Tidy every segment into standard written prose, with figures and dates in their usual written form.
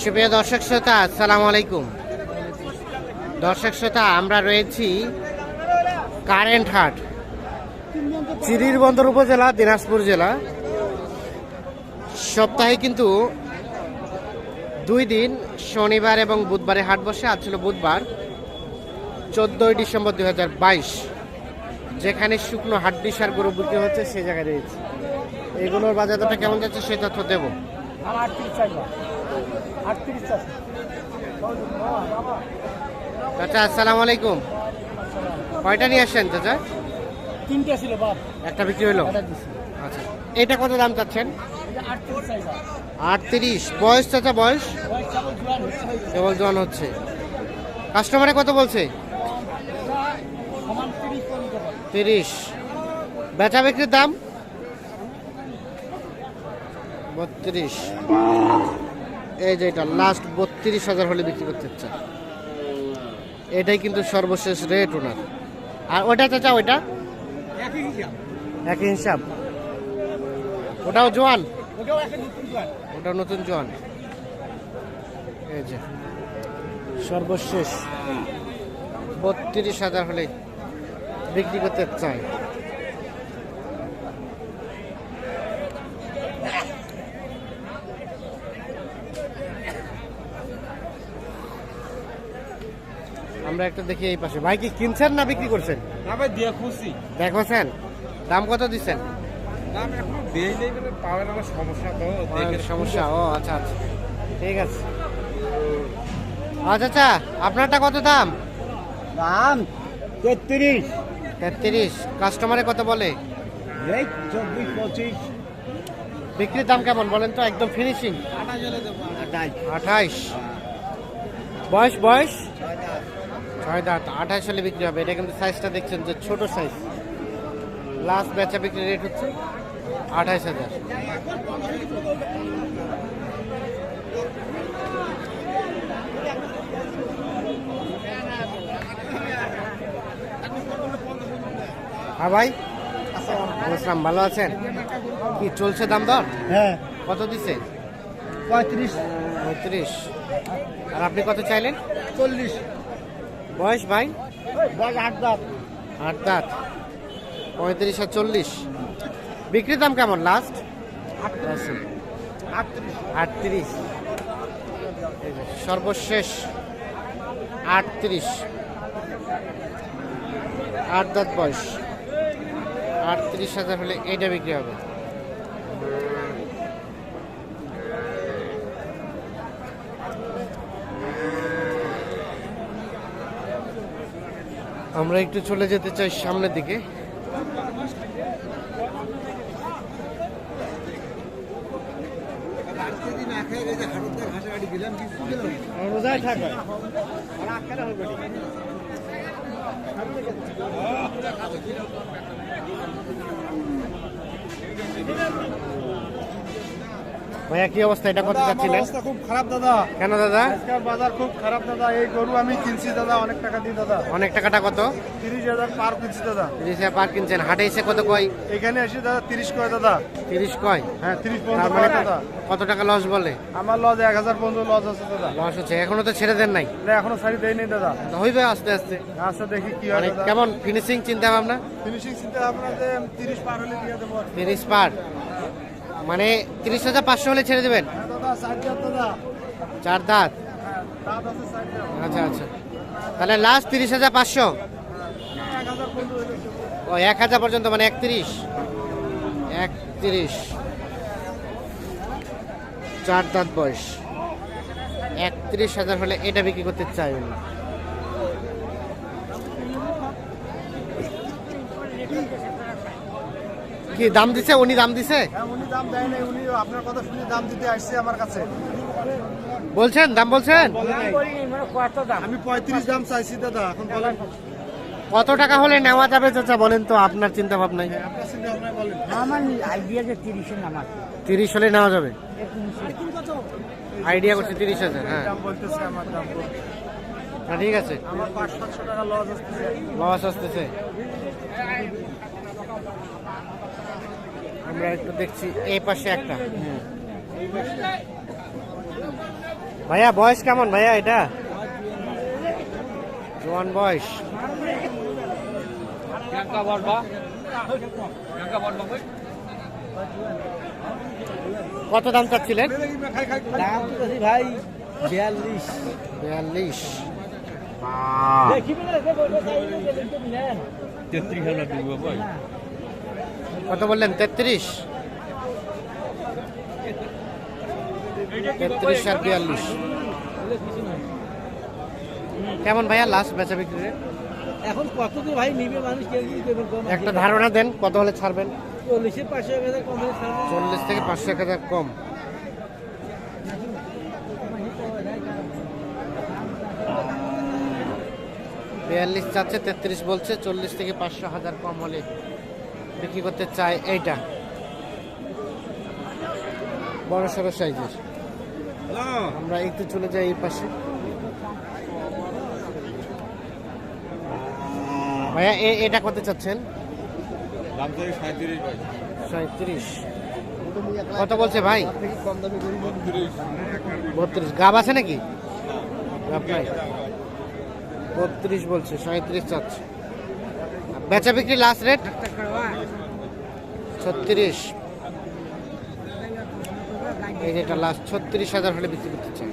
সুপ্রিয় দর্শক শ্রোতা, আসসালামু আলাইকুম। দর্শক শ্রোতা, আমরা রয়েছি কারেন্ট হাট, চিরিরবন্দর উপজেলা, দিনাজপুর জেলা। সপ্তাহে কিন্তু 2 দিন, শনিবার এবং বুধবারে হাট বসে। আজ ছিল বুধবার, 14 ডিসেম্বর 2022। যেখানে শুকনো হাড্ডিসার গরু বিক্রি হচ্ছে সেই জায়গায় রয়েছে। এগুলোর বাজার দরটা কেমন যাচ্ছে সেই তথ্য দেবো। চাচা আসসালামু আলাইকুম। কয়টা নিয়ে আসছেন চাচা? 3টা ছিল বাপ, একটা বিক্রি হলো। আচ্ছা, এটা কত দাম চাচ্ছেন? 38। বয়স চাচা, বয়স কেবল জোয়ান হচ্ছে। কাস্টমারে কত বলছে? 30। বেচা বিক্রির দাম 32। এই যে এটা লাস্ট 32,000 হলে বিক্রি করতে চান। এটাই কিন্তু সর্বশেষ রেট ওনার। আর ওটা চাচা, ওইটা একই হিসাব। ওটাও জোয়ান, ওটাও নতুন জোয়ান। এই যে সর্বশেষ 32,000 হলে বিক্রি করতে চায়। আমরা একটা দেখি এই পাশে। ভাই কি কিনছেন না বিক্রি করছেন? না ভাই, দিয়ে খুশি দেখছেন। দাম কত দিচ্ছেন? দাম এখনো দেই নেই, মানে পাওয়ার আমার সমস্যা তো, দেখে সমস্যা। ও আচ্ছা আচ্ছা, ঠিক আছে। আচ্ছা আচ্ছা, আপনারটা কত দাম? দাম 33। 33। কাস্টমারে কত বলে? এই 24-25। বিক্রির দাম কেমন বলেন তো? একদম ফিনিশিং 28। বয়স বয়স 6 দাঁত। 28 সালে বিক্রি হবে। এটা কিন্তু সাইজটা দেখছেন যে ছোট সাইজ। লাস্ট বেচা বিক্রি রেট হচ্ছে 28,000। হ্যাঁ ভাই, আসসালাম, ভালো আছেন? কি চলছে দাম দর? হ্যাঁ, কত দিছে? 35। আর আপনি কত চাইলেন? 40। বয়স ভাই? বয়স 8 দাঁত। 8 দাঁত। 35 আর 40। বিক্রির দাম কেমন লাস্ট? 38। সর্বশেষ 38। 8 দাঁত বয়স। 38,000 হলে এইটা বিক্রি হবে। আমরা একটু চলে যেতে চাই সামনের দিকে। ভাইয়া কি অবস্থা? এটা কত চাচ্ছিলেন? অবস্থা খুব খারাপ দাদা। কেন দাদা? আজকাল বাজার খুব খারাপ দাদা। এই গরু আমি কিনছি দাদা অনেক টাকা দিয়ে দাদা। অনেক টাকাটা কত? 30,000 পার কিনছি দাদা। 30,000 পার কিনছেন। হাটে এসে কত কয়? এখানে এসে দাদা 30 কয় দাদা। 30 কয়? হ্যাঁ, 30 তার পর্যন্ত মানে কয় দাদা। কত টাকা লস বলে? আমার লজ 1000 পর্যন্ত লজ আছে দাদা। লস হচ্ছে। এখনো তো ছেড়ে দেন নাই? না, এখনো শাড়ি দেই নাই দাদা। হইবে আস্তে আস্তে। আচ্ছা, দেখি কি হয় মানে দাদা। কেমন ফিনিশিং চিন্তা ভাবনা? ফিনিশিং চিন্তা ভাবনা যে 30 পার হলে দিয়ে দেবো। 30 পার মানে 30,500 হলে ছেড়ে দেবেন? হ্যাঁ দাদা, 60 দাঁত দাদা। 4 দাঁত। হ্যাঁ, দাঁত আছে 60 দাঁত। আচ্ছা আচ্ছা, তাহলে লাস্ট 30,500। 1000 পর্যন্ত হলে দেবো। ও 1000 পর্যন্ত, মানে 31। 4 দাঁত বয়স। 31,000 হলে এটা বিক্রি করতে চাই উনি। কি দাম দিছে উনি? দাম দিছে? হ্যাঁ, উনি দাম দেয় নাই। উনি আপনার কথা শুনে দাম দিতে আসছে আমার কাছে। বলছেন? দাম বলছেন? আমি 35 দাম চাইছি দাদা। এখন বলেন কত টাকা হলে নেওয়া যাবে চাচা, বলেন তো আপনার চিন্তা ভাবনায়। আপনার চিন্তা ভাবনা বলেন। আমার আইডিয়া যে 30-এর নামাজ 30 হলে নেওয়া যাবে। আইডিয়া করছে 30,000। হ্যাঁ, দাম বলতেছে আমার দাম বলতে। হ্যাঁ, ঠিক আছে। আমার 500-700 টাকা লস আসতেছে। লস আসতেছে। আমরা একটু দেখছি এই পাশে একটা। ভাইয়া বয়স কেমন ভাইয়া এটা? জোয়ান বয়স। কত দাম চাচ্ছিলেন? দাম তো ভাই 42। 42। 33 কত বললেন? 33। 33 আর 42 কেমন ভাইয়া লাস্ট বেচা বিক্রি রেট? এখন কত তো ভাই নিবে মানুষ, কেউ কি দেবে কম? একটা ধারণা দেন কত হলে ছাড়বেন? 40 500 কম হলে ছাড়বো। 40 থেকে 500 কম। বিয়াল্লিশ চাচ্ছে, 33 বলছে, 40 থেকে 500 কম হলে বিক্রি করতে চায়। এইটা বড় সড়ো সাইজের। আমরা একটু চলে যাই এই পাশে। ভাইয়া এটা কত চাচ্ছেন? 37। কত বলছে ভাই? 32। গাব আছে নাকি? গাব নাই। 32 বলছে, 37 চাচ্ছে। বেচা বিক্রি লাস্ট রেট 36। এই যেটা লাস্ট 36,000 হলে বিক্রি করতে চাই।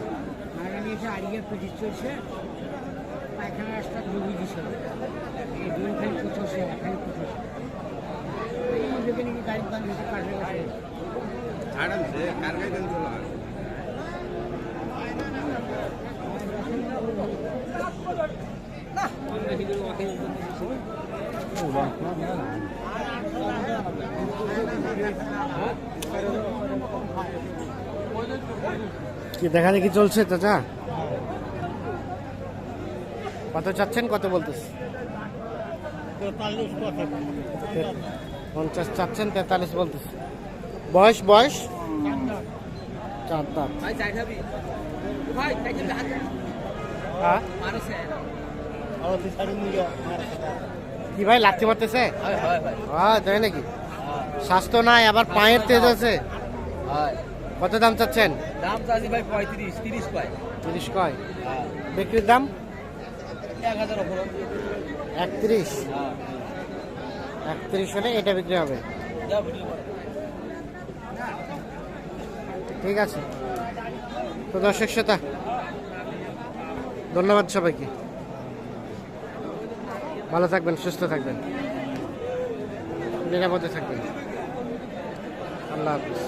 কি দেখা দেখি চলছে চাচা? কত চাচ্ছেন, কত বলতেছে? 50 চাচ্ছেন, 43 বলতেছে। বয়স 4 দাঁত। হ্যাঁ? কি ভাই লাথি মারতেছে? হ্যাঁ তাই নাকি? স্বাস্থ্য নাই, আবার পায়ের তেজ আছে। কত দাম চাচ্ছেন? দাম চাচ্ছি ভাই 35 30 পাই। 30 কয়? বিক্রির দাম 1000 উপর। 31। 31 হলে এটা বিক্রি হবে। ঠিক আছে তো দর্শক শ্রোতা, ধন্যবাদ সবাইকে। ভালো থাকবেন, সুস্থ থাকবেন, নিরাপদে থাকবেন। আল্লাহ হাফিজ।